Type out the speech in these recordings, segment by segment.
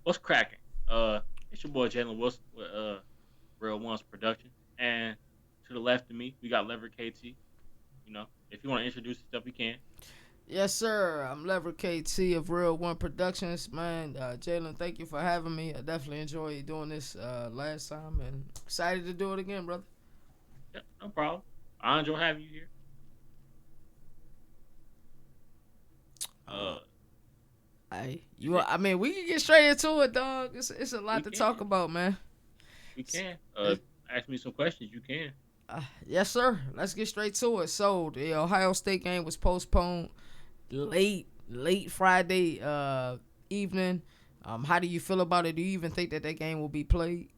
What's cracking? It's your boy Jalen Wilson with Reelonesproductions, and to the left of me, we got Leverett KT. If you want to introduce yourself, you can. Yes, sir. I'm Leverett KT of Real One Productions. Man, Jalen, thank you for having me. I definitely enjoyed doing this last time and excited to do it again, brother. Yep, no problem. I enjoy having you here. Uh, Uh, is you. it? I mean, we can get straight into it, dog. It's a We lot to talk can. about, man. We S- can. uh, Ask me some questions. You can. yes, sir. Let's get straight to it. So the Ohio State game was postponed late Friday evening. How do you feel about it? Do you even think that game will be played?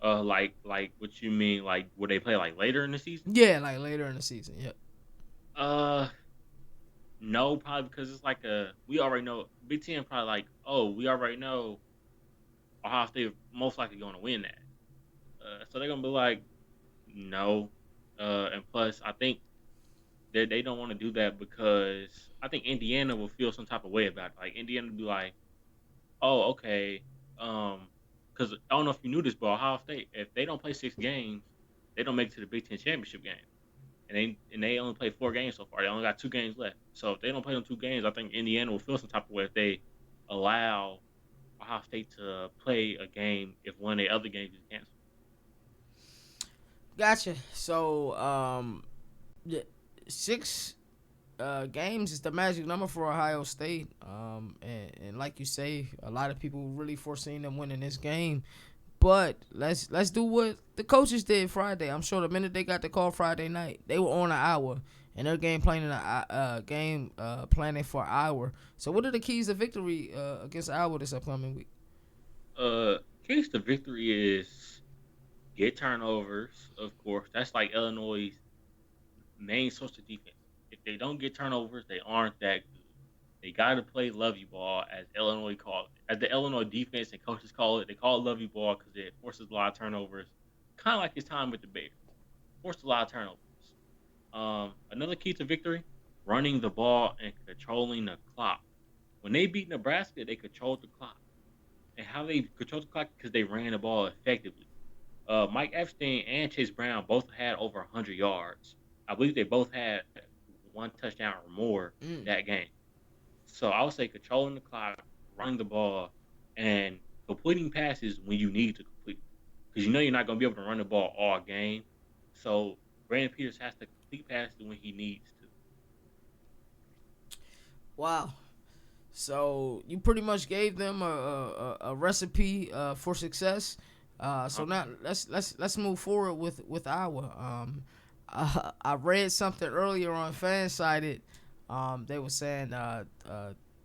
Like what you mean? Like would they play like later in the season? Yeah, like later in the season. Yep. Uh, no, probably because it's like we already know Big Ten probably like we already know Ohio State most likely going to win that. So they're gonna be like no, and plus I think that they don't want to do that because I think Indiana will feel some type of way about it. Like Indiana will be like, oh, okay, because I don't know if you knew this, but Ohio State, if they don't play 6 games, they don't make it to the Big Ten championship game, and they only played 4 games so far. They only got 2 games left. So if they don't play them 2 games, I think Indiana will feel some type of way if they allow Ohio State to play a game if one of the other games is canceled. Gotcha. So, yeah, six games is the magic number for Ohio State. And like you say, a lot of people really foreseen them winning this game. But let's do what the coaches did Friday. I'm sure the minute they got the call Friday night, they were on an hour and their game planning for an hour. So, what are the keys to victory against Iowa this upcoming week? Keys to victory is get turnovers, of course. That's like Illinois' main source of defense. If they don't get turnovers, they aren't that good. They got to play love you ball, as Illinois call it. As the Illinois defense and coaches call it, they call it love you ball because it forces a lot of turnovers. Kind of like his time with the Bears, forced a lot of turnovers. Another key to victory: running the ball and controlling the clock. When they beat Nebraska, they controlled the clock. And how they controlled the clock because they ran the ball effectively. Mike Epstein and Chase Brown both had over 100 yards. I believe they both had one touchdown or more Mm. that game. So I would say controlling the clock, running the ball, and completing passes when you need to complete. Because you know you're not going to be able to run the ball all game. So Brandon Peters has to complete passes when he needs to. Wow. So you pretty much gave them a recipe for success. So Uh-huh. now let's move forward with Iowa. I read something earlier on Fansided. They were saying now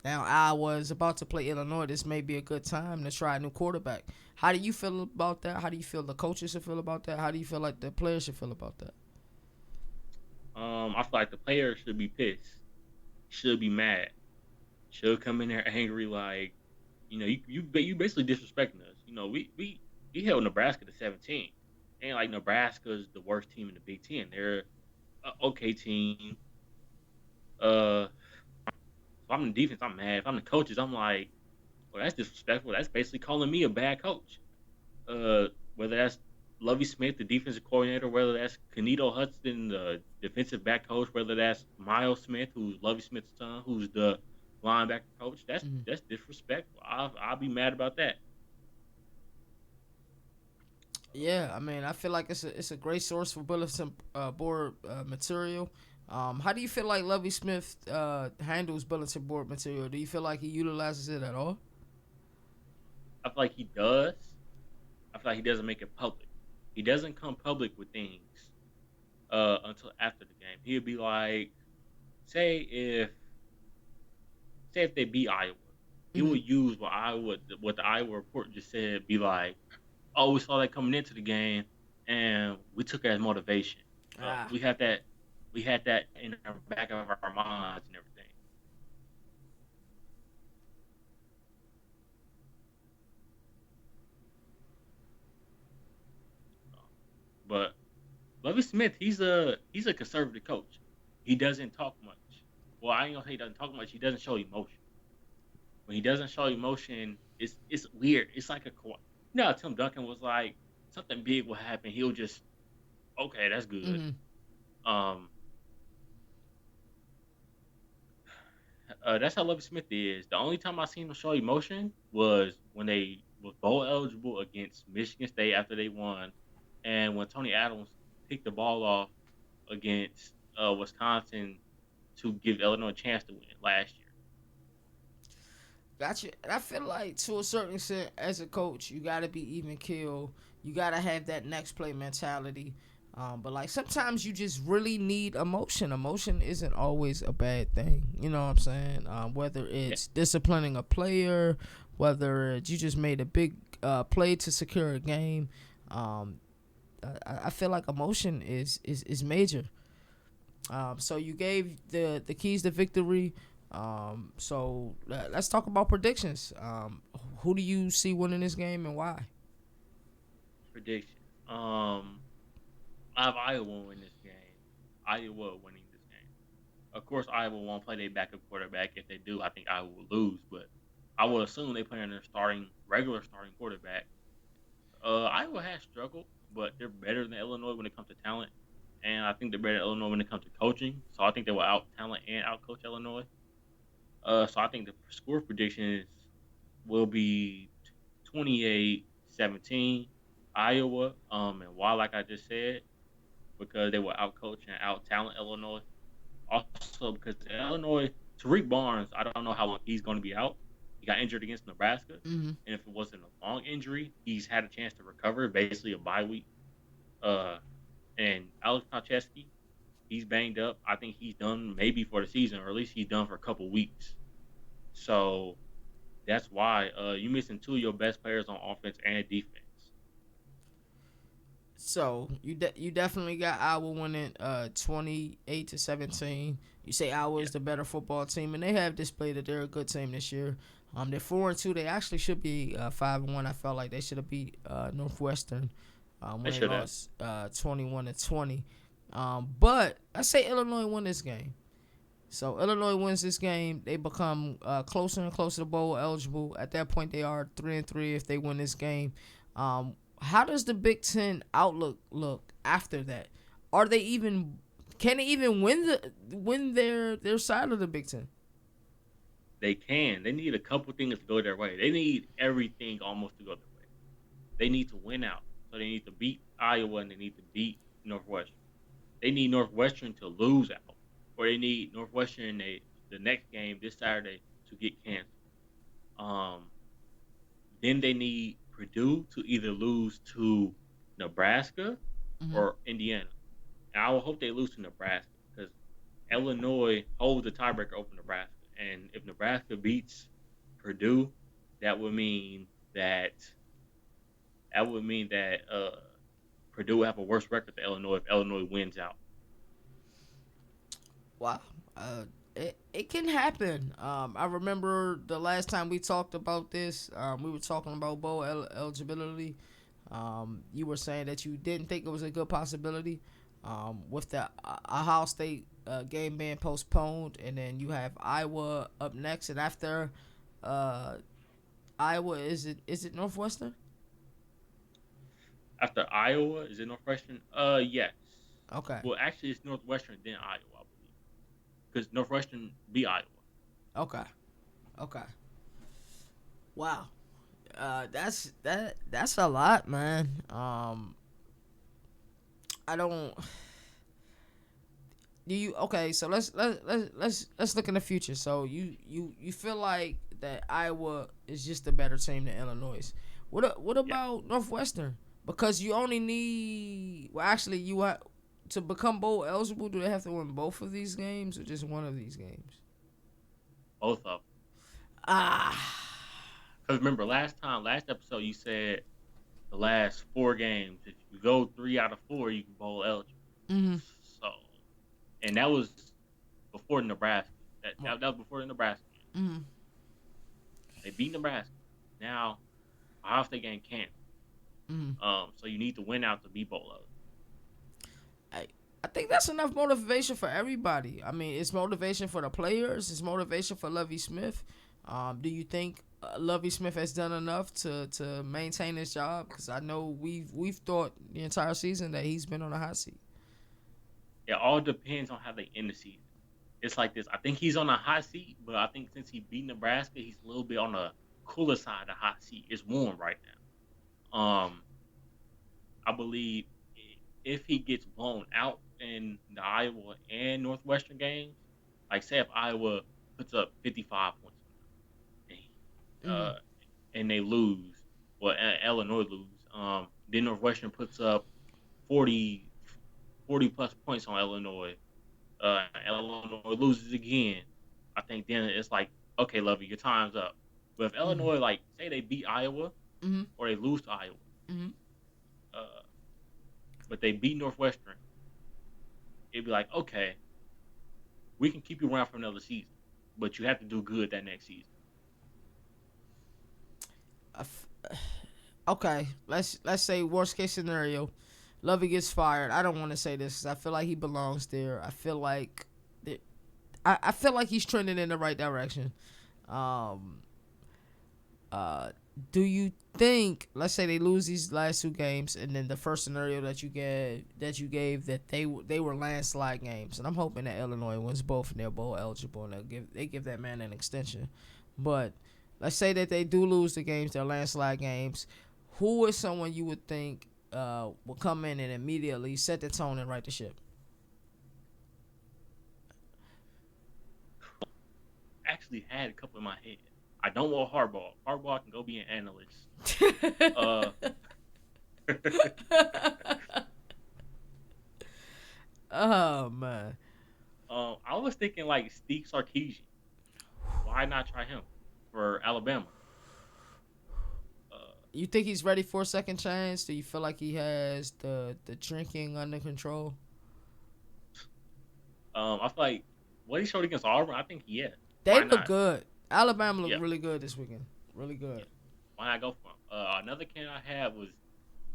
Iowa is about to play Illinois. This may be a good time to try a new quarterback. How do you feel about that? How do you feel the coaches should feel about that? How do you feel like the players should feel about that? I feel like the players should be pissed, should be mad, should come in there angry like, you basically disrespecting us. We held Nebraska to 17, and like Nebraska's the worst team in the Big Ten. They're a okay team. Uh, if I'm the defense, I'm mad. If I'm the coaches, I'm like, well, that's disrespectful. That's basically calling me a bad coach. Whether that's Lovey Smith, the defensive coordinator, whether that's Kanito Hudson, the defensive back coach, whether that's Miles Smith, who's Lovey Smith's son, who's the linebacker coach. That's Mm-hmm. that's disrespectful. I'll be mad about that. Yeah, I mean, I feel like it's a great source for bulletin board material. How do you feel like Lovey Smith handles bulletin board material? Do you feel like he utilizes it at all? I feel like he does. I feel like he doesn't make it public. He doesn't come public with things until after the game. He'll be like, say if say if they beat Iowa, he Mm-hmm. will use what the Iowa report just said. Be like, oh, we saw that coming into the game, and we took it as motivation. Ah, We had that in our back of our minds and everything. But Lovie Smith, he's a conservative coach. He doesn't talk much. Well, I ain't gonna say he doesn't talk much. He doesn't show emotion. When he doesn't show emotion, it's weird. It's like you know how Tim Duncan was like something big will happen. He'll just okay, that's good. Mm-hmm. Um, that's how Lovie Smith is. The only time I seen him show emotion was when they was bowl eligible against Michigan State after they won, and when Tony Adams picked the ball off against Wisconsin to give Illinois a chance to win last year. Gotcha. And I feel like to a certain extent, as a coach, you gotta be even keel. You gotta have that next play mentality. But like sometimes you just really need emotion. Emotion isn't always a bad thing. You know what I'm saying? Whether Yeah, it's disciplining a player, whether it's you just made a big play to secure a game. Um, I feel like emotion is major. So you gave the keys to victory. So let's talk about predictions. Who do you see winning this game and why? prediction. I have Iowa win this game. Iowa winning this game. Of course, Iowa won't play their backup quarterback. If they do, I think Iowa will lose. But I would assume they play on their regular starting quarterback. Iowa has struggled, but they're better than Illinois when it comes to talent, and I think they're better than Illinois when it comes to coaching. So I think they will out talent and out coach Illinois. So I think the score predictions will be 28-17 Iowa. And why, like I just said, because they will out coach and out talent Illinois. Also, because Illinois, Tariq Barnes, I don't know how long he's going to be out. He got injured against Nebraska, Mm-hmm. and if it wasn't a long injury, he's had a chance to recover, basically a bye week. Uh, and Alex Konchesky, he's banged up. I think he's done maybe for the season, or at least he's done for a couple weeks. So that's why you missing two of your best players on offense and defense. So you definitely got Iowa winning 28-17. You say Iowa Yeah, is the better football team, and they have displayed that they're a good team this year. They're 4-2. They actually should be 5-1. I felt like they should have beat Northwestern they when they should have. lost 21-20. But I say Illinois win this game. So Illinois wins this game. They become closer and closer to bowl eligible. At that point, they are 3-3 if they win this game. How does the Big Ten outlook look after that? Are they even? Can they even win their side of the Big Ten? They can. They need a couple things to go their way. They need everything almost to go their way. They need to win out. So they need to beat Iowa and they need to beat Northwestern. They need Northwestern to lose out, or they need Northwestern the next game this Saturday to get canceled. Um, then they need Purdue to either lose to Nebraska Mm-hmm. or Indiana. And I will hope they lose to Nebraska because Illinois holds the tiebreaker over Nebraska. And if Nebraska beats Purdue, that would mean that Purdue will have a worse record than Illinois if Illinois wins out. Wow. It can happen. I remember the last time we talked about this. We were talking about bowl eligibility. You were saying that you didn't think it was a good possibility. With the Ohio State game being postponed, and then you have Iowa up next, and after uh, Iowa, is it Northwestern? After Iowa, is it Northwestern? Yes. Okay, Well, actually, it's Northwestern then Iowa, I believe, because Northwestern beat Iowa. okay, okay. Wow, that's a lot, man. I don't. Do you okay? So let's look in the future. So you feel like that Iowa is just a better team than Illinois. What Yeah, about Northwestern? Because you only need well, actually you have to become bowl eligible. Do they have to win both of these games or just one of these games? both of them. Ah, Because remember, last episode, you said the last four games, if you go 3 out of 4, you can bowl eligible. mm-hmm. So, and that was before Nebraska. That, Well, that, that was before the Nebraska game. mm-hmm. They beat Nebraska. Now, Ohio State game canceled. Mm-hmm. So you need to win out to be bowl eligible. I I think that's enough motivation for everybody. I mean, it's motivation for the players. It's motivation for Lovie Smith. Do you think Lovie Smith has done enough to maintain his job? Because I know we've thought the entire season that he's been on a hot seat. It all depends on how they end the season. It's like this. I think he's on a hot seat, but I think since he beat Nebraska, he's a little bit on the cooler side of the hot seat. It's warm right now. I believe if he gets blown out in the Iowa and Northwestern games, like say if Iowa puts up 55 points and, Mm-hmm. and they lose, well Illinois lose, then Northwestern puts up 40, 40 plus points on Illinois, Illinois loses again. I think then it's like, okay, Lovey, your time's up. But if Mm-hmm. Illinois, like say they beat Iowa Mm-hmm. or they lose to Iowa, Mm-hmm. uh, but they beat Northwestern, it'd be like, okay, we can keep you around for another season, but you have to do good that next season. Okay, let's say worst case scenario, Lovey gets fired. I don't want to say this because I feel like he belongs there. I feel like I feel like he's trending in the right direction. Um, uh, do you think, let's say they lose these last two games, and then the first scenario that you gave that they were landslide games, and I'm hoping that Illinois wins both and they're both eligible and they give that man an extension. But let's say that they do lose the games, they're landslide games. Who is someone you would think will come in and immediately set the tone and right the ship? Actually, had a couple in my head. I don't want Harbaugh. Harbaugh can go be an analyst. Uh, Oh man, I was thinking like Steve Sarkisian. Why not try him for Alabama? Uh, you think he's ready for a second chance? Do you feel like he has the drinking under control? I feel like what he showed against Auburn. I think yeah. They Why look not? good. Alabama looked Yeah, really good this weekend. Really good. yeah. Why not go for him? Another candidate I had was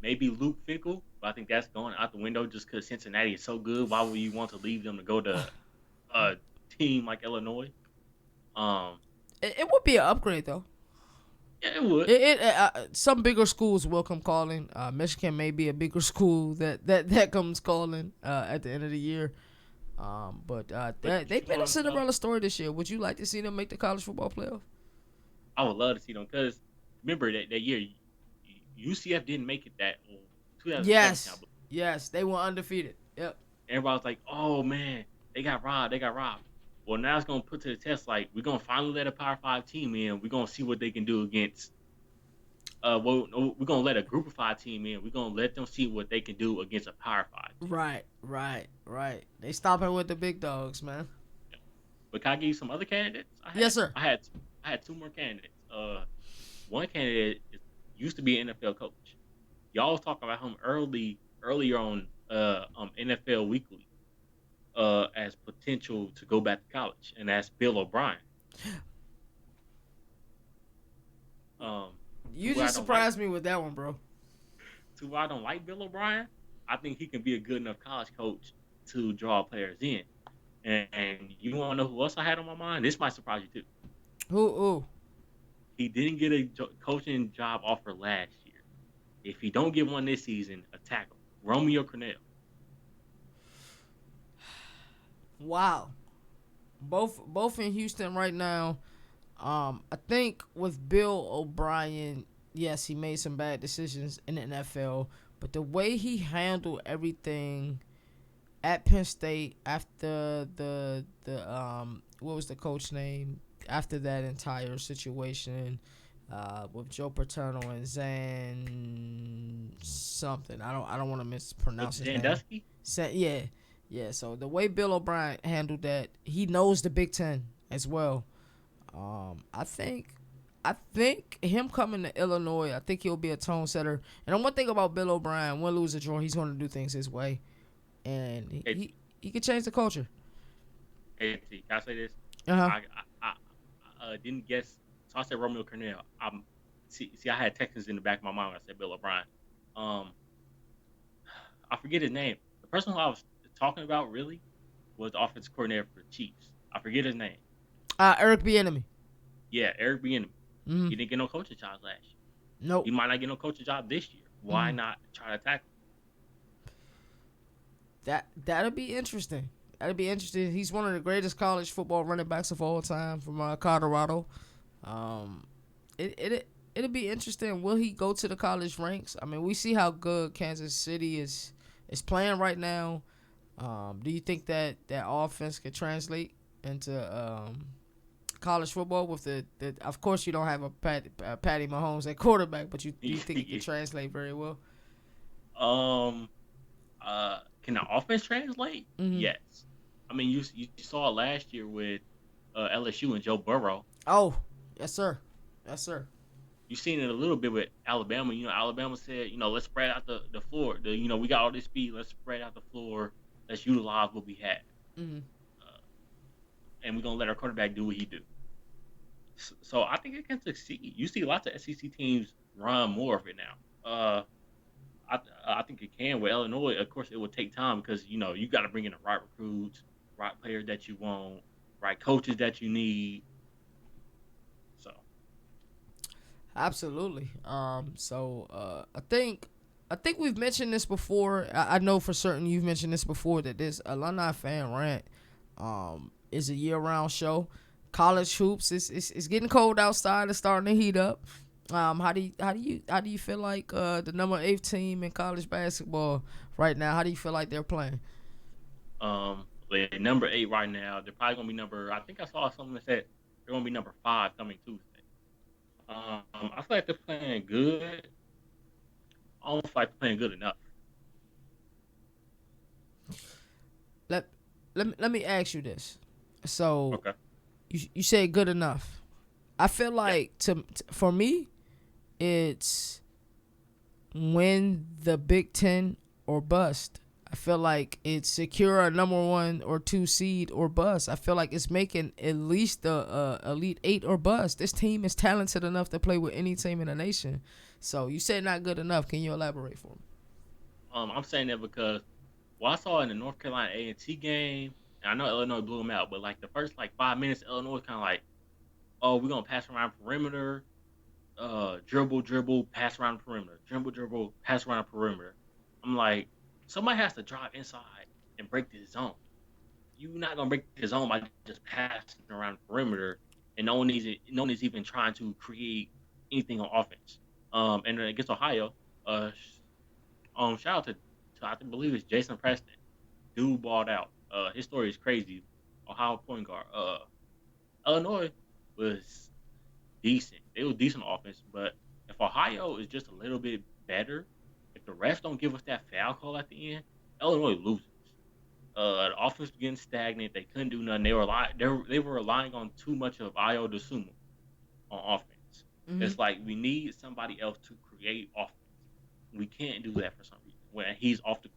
maybe Luke Fickle, but I think that's going out the window just because Cincinnati is so good. Why would you want to leave them to go to a team like Illinois? Um, It would be an upgrade though. yeah, it would. Some bigger schools will come calling. Michigan may be a bigger school that comes calling at the end of the year. But But they've been show a themselves. Cinderella story this year. Would you like to see them make the college football playoff? I would love to see them because remember that year UCF didn't make it that 2017. I Yes, believe. yes, they were undefeated. Yep. Everybody was like, "Oh man, they got robbed. They got robbed." Well, now it's gonna put to the test. Like we're gonna finally let a Power Five team in. We're gonna see what they can do against. Well, no, we're gonna let a Group of Five team in. We're gonna let them see what they can do against a Power Five team. Right, right, right. They stopping with the big dogs, man. Yeah. But can I give you some other candidates? I Yes, had sir. I had I had two more candidates. One candidate used to be an NFL coach. Y'all was talking about him earlier on NFL Weekly as potential to go back to college, and that's Bill O'Brien. To You where I just don't like surprised me with that one, bro. Bill O'Brien, I think he can be a good enough college coach to draw players in. And you want to know who else I had on my mind? This might surprise you too. Who? He didn't get a coaching job offer last year. If he don't get one this season, attack him. Romeo Cornell. Wow. Both in Houston right now. I think with Bill O'Brien, yes, he made some bad decisions in the NFL, but the way he handled everything at Penn State after the what was the coach name after that entire situation with Joe Paterno and Zan something. I don't want to With mispronounce his name. Sandusky? Yeah, yeah. So the way Bill O'Brien handled that, he knows the Big Ten as well. I think him coming to Illinois, I think he'll be a tone setter. And one thing about Bill O'Brien, win, lose, or draw, he's going to do things his way, and he KT, he, he could change the culture. KT, can I say this? Uh huh. I didn't guess. So I said Romeo Cornell. See, I had Texans in the back of my mind when I said Bill O'Brien. Um, I forget his name. The person who I was talking about really was the offensive coordinator for the Chiefs. I forget his name. Eric Bieniemy. Yeah, Eric Bieniemy. Mm-hmm. He didn't get no coaching jobs last year. He Nope. might not get no coaching job this year. Why Mm-hmm. not try to tackle That'll be interesting. That'll be interesting. He's one of the greatest college football running backs of all time from Colorado. Um, it'll be interesting. Will he go to the college ranks? I mean, we see how good Kansas City is playing right now. Do you think that offense could translate into college football with the of course you don't have a Patty Mahomes at quarterback, but you think it could him? translate very well? um, can the offense translate? Mm-hmm. Yes. I mean, you saw it last year with LSU and Joe Burrow. Oh, yes sir, yes sir. You've seen it a little bit with Alabama. Alabama said, let's spread out the floor. We got all this speed. Let's spread out the floor. Let's utilize what we have, Mm-hmm. uh, and we're gonna let our quarterback do what he do. So I think it can succeed. You see lots of SEC teams run more of it now. I think it can with Illinois. Of course, it will take time because you got to bring in the right recruits, right players that you want, right coaches that you need. So Absolutely. I think we've mentioned this before. I know for certain you've mentioned this before that this alumni fan rant is a year round show. College hoops is getting cold outside. It's starting to heat up. How do you feel like the number 8 team in college basketball right now? How do you feel like they're playing? they're number 8 right now. They're probably gonna be number. I think I saw something that said they're gonna be number 5 coming Tuesday. I feel like they're playing good. I don't feel like they're playing good enough. Let let me ask you this. So Okay. you say good enough. I feel Yeah. like for me, it's win the Big Ten or bust. I feel like it's secure a number 1 or 2 seed or bust. I feel like it's making at least the Elite Eight or bust. This team is talented enough to play with any team in the nation. So you said not good enough. Can you elaborate for me? I'm saying that because I saw in the North Carolina A&T game, and I know Illinois blew them out, but like the first like 5 minutes, Illinois was kind of like, oh, we're gonna pass around perimeter, dribble, dribble, pass around the perimeter, dribble, dribble, pass around the perimeter. I'm like, somebody has to drive inside and break this zone. You're not gonna break the zone by just passing around the perimeter, and no one is even trying to create anything on offense. And then against Ohio, shout out to I believe it's Jason Preston. Dude balled out. His story is crazy. Ohio point guard. Illinois was decent. They were decent offense, but if Ohio is just a little bit better, if the refs don't give us that foul call at the end, Illinois loses. The offense was getting stagnant. They couldn't do nothing. They were relying on too much of Io DeSumo on offense. Mm-hmm. It's like we need somebody else to create offense. We can't do that for some reason when he's off the court.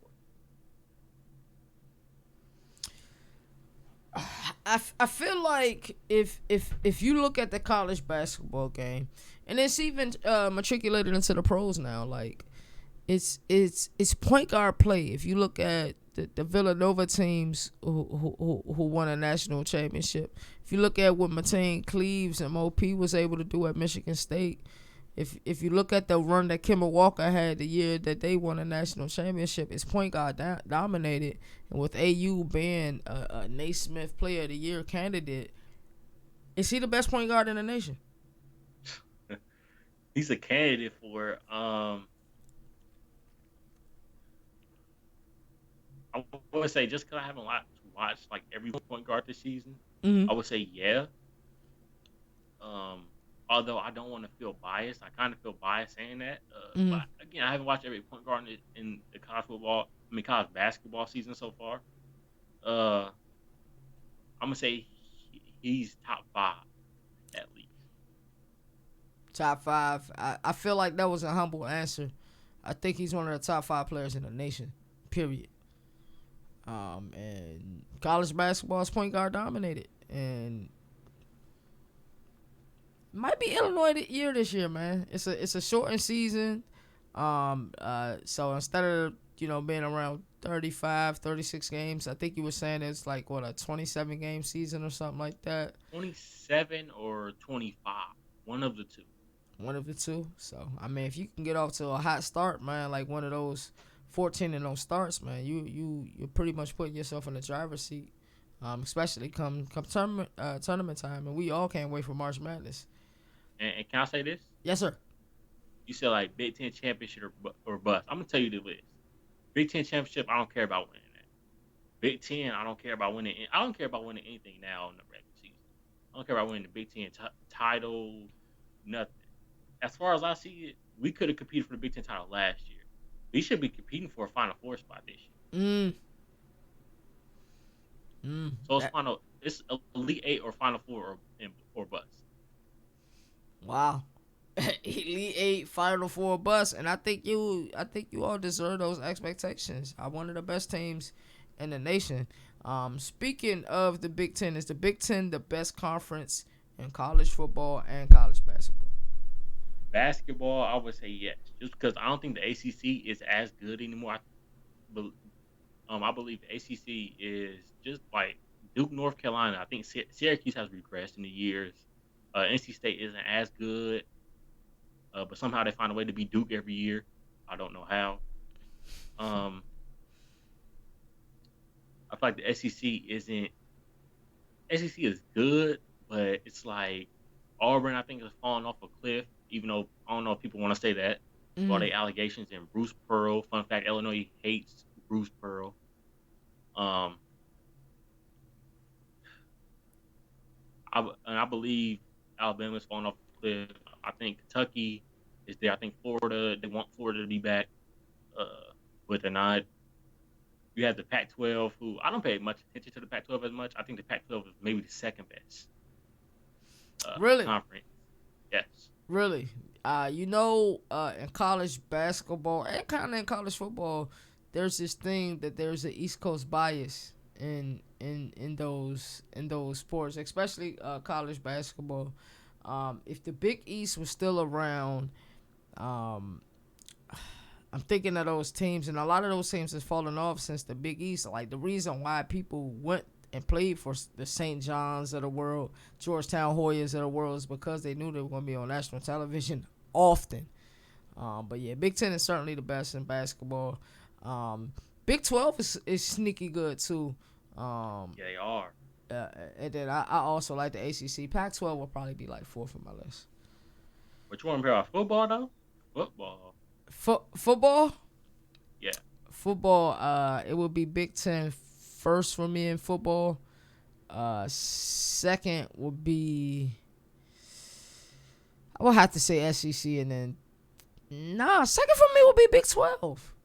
I feel like if you look at the college basketball game, and it's even matriculated into the pros now, like it's point guard play. If you look at the Villanova teams who won a national championship, if you look at what Mateen Cleaves and Mo P was able to do at Michigan State, if you look at the run that Kemba Walker had the year that they won a national championship, it's point guard dominated. And with AU being a Naismith Player of the Year candidate, is he the best point guard in the nation? He's a candidate for. I would say just because I haven't watched like every point guard this season, Mm-hmm. I would say yeah. Um, Although I don't want to feel biased, I kind of feel biased saying that. Mm-hmm. But again, I haven't watched every point guard in the college football, college basketball season so far. Uh, I'm gonna say he's top 5 at least. Top 5. I feel like that was a humble answer. I think he's one of the top 5 players in the nation. Period. And college basketball is point guard dominated, and might be Illinois the year this year, man. It's a shortened season. So instead of being around 35, 36 games. I think you were saying it's like what, a 27 game season or something like that. 27 or 25, one of the two. One of the two. So I mean, if you can get off to a hot start, man, like one of those 14 and 0 starts, man, you're pretty much putting yourself in the driver's seat. Especially come tournament time, and we all can't wait for March Madness. And can I say this? Yes, sir. You said like Big Ten championship or bust. I'm gonna tell you the list. Big Ten championship, I don't care about winning that. Big Ten, I don't care about winning. I don't care about winning anything now in the regular season. I don't care about winning the Big Ten title. Nothing. As far as I see it, we could have competed for the Big Ten title last year. We should be competing for a Final Four spot this year. Mm. Mm. So it's Elite Eight or Final Four or bust. Wow. Elite Eight, Final Four bust, and I think you all deserve those expectations. Are one of the best teams in the nation. Speaking of the Big Ten, is the Big Ten the best conference in college football and college basketball? Basketball, I would say yes, just because I don't think the ACC is as good anymore. I believe the ACC is just like Duke, North Carolina. I think Syracuse has regressed in the years. NC State isn't as good, but somehow they find a way to beat Duke every year. I don't know how. I feel like the SEC isn't. SEC is good, but it's like Auburn. I think is falling off a cliff. Even though I don't know if people want to say that. All the allegations and Bruce Pearl. Fun fact: Illinois hates Bruce Pearl. I believe Alabama's falling off a cliff. I think Kentucky is there. I think Florida. They want Florida to be back, but they're not. You have the Pac-12, who I don't pay much attention to the Pac-12 as much. I think the Pac-12 is maybe the second best Really? conference. Yes. Really? In college basketball and kind of in college football, there's this thing that there's an East Coast bias in those sports, especially college basketball. If the Big East was still around, I'm thinking of those teams, and a lot of those teams has fallen off since the Big East. Like the reason why people went and played for the St. John's of the world, Georgetown Hoyas of the world, is because they knew they were going to be on national television often. But yeah, Big Ten is certainly the best in basketball. Big 12 is sneaky good too. Yeah, they are. And then I also like the ACC. Pac-12 will probably be like fourth on my list. But you want to hear about football though? Football. Football? Yeah. Football, it would be Big Ten first for me in football. Second would be, I would have to say SEC, and then second for me would be Big 12.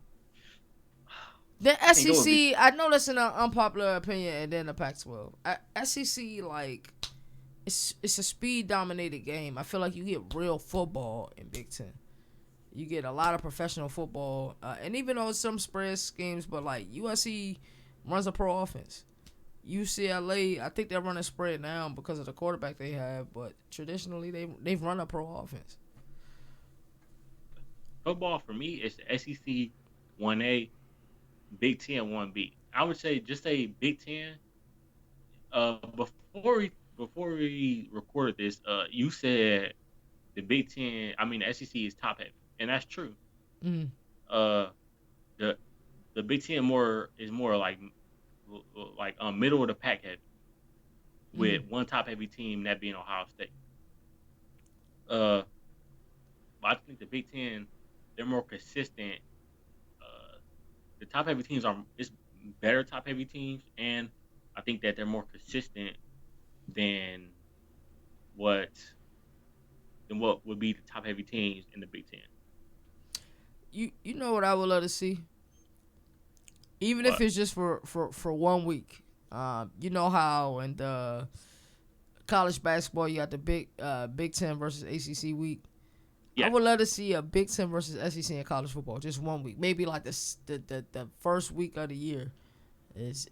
Then SEC, I know that's an unpopular opinion, and then the Pac-12. SEC, like, it's a speed dominated game. I feel like you get real football in Big Ten. You get a lot of professional football, and even though some spread schemes, but like USC runs a pro offense. UCLA, I think they're running spread now because of the quarterback they have, but traditionally they've run a pro offense. Football for me is the SEC 1A, Big Ten 1B. I would say just say Big Ten. Before we recorded this, you said the Big Ten. I mean the SEC is top heavy, and that's true. Mm-hmm. The Big Ten is more like middle of the pack heavy, with one top heavy team, that being Ohio State. But I think the Big Ten, they're more consistent. The top heavy teams it's better top heavy teams, and I think that they're more consistent than what would be the top heavy teams in the Big Ten. You know what I would love to see? Even if it's just for 1 week. You know how in the college basketball you got the Big Ten versus ACC week. Yeah. I would love to see a Big Ten versus SEC in college football, just 1 week. Maybe like the first week of the year is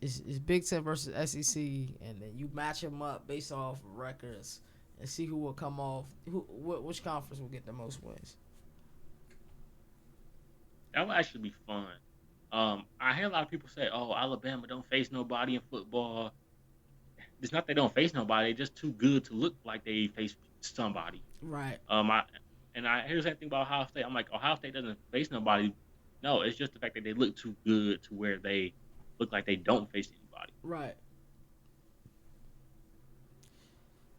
Big Ten versus SEC, and then you match them up based off records and see who will come off, which conference will get the most wins. That would actually be fun. I hear a lot of people say, "Oh, Alabama don't face nobody in football." It's not they don't face nobody; they're just too good to look like they face somebody. Right. I and I hear the same thing about Ohio State. I'm like, Ohio State doesn't face nobody. No, it's just the fact that they look too good to where they look like they don't face anybody. Right.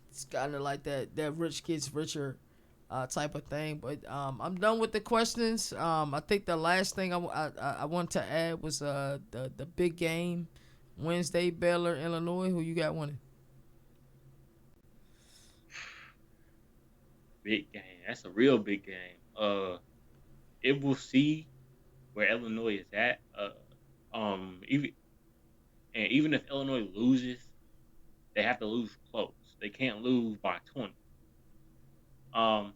It's kind of like that rich gets richer type of thing. But I'm done with the questions. I think the last thing I want to add was the big game Wednesday, Baylor, Illinois. Who you got winning? Big game. That's a real big game. It will see where Illinois is at. Even and even if Illinois loses, they have to lose close. They can't lose by 20. Um,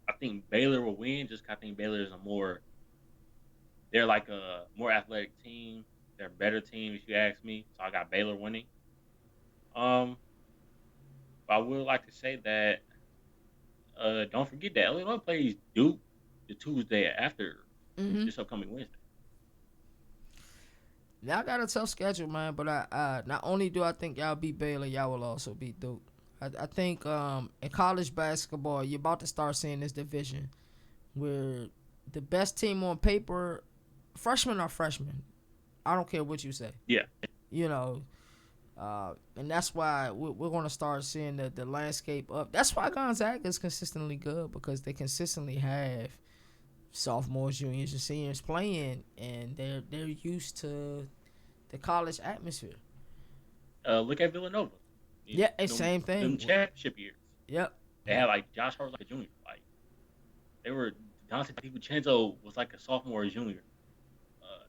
I think Baylor will win. Just 'cause I think Baylor is a more they're like a more athletic team. They're a better team if you ask me. So I got Baylor winning. Um, but I would like to say that don't forget that Illinois plays Duke the Tuesday after Mm-hmm. this upcoming Wednesday. Y'all got a tough schedule, man. But I not only do I think y'all beat Baylor, y'all will also beat Duke. I think in college basketball, you're about to start seeing this division where the best team on paper, freshmen are freshmen. I don't care what you say. Yeah, You know, and that's why we're going to start seeing the landscape up. That's why Gonzaga is consistently good because they consistently have sophomores, juniors, and seniors playing, and they're used to the college atmosphere. look at Villanova. Yeah, it's Them same them thing. championship years. Yep. They had like Josh Hart was like a junior. Like they were Dante DiVincenzo was like a sophomore or junior. Uh,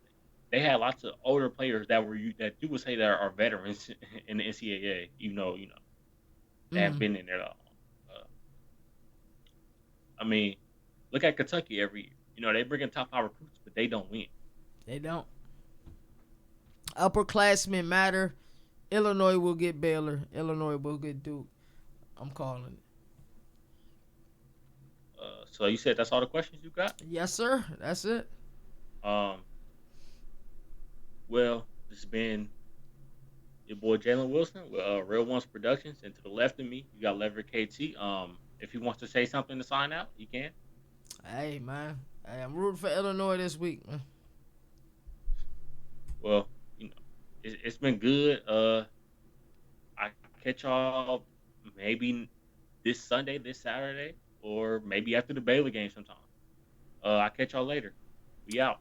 they had lots of older players that that you would say that are veterans in the NCAA, even though they have Mm, been in there long. I mean, look at Kentucky every year. They bring in top 5 recruits, but they don't win. they don't. Upperclassmen matter. Illinois will get Baylor. Illinois will get Duke. I'm calling it. So you said that's all the questions you got? Yes, sir. That's it. Um, well, this has been your boy Jalen Wilson with Reelonesproductions, and to the left of me, you got Leverett KT. If he wants to say something to sign out, he can. Hey, man. Hey, I'm rooting for Illinois this week, man. Well, it's been good. I catch y'all maybe this Sunday, this Saturday, or maybe after the Baylor game sometime. I catch y'all later. We out.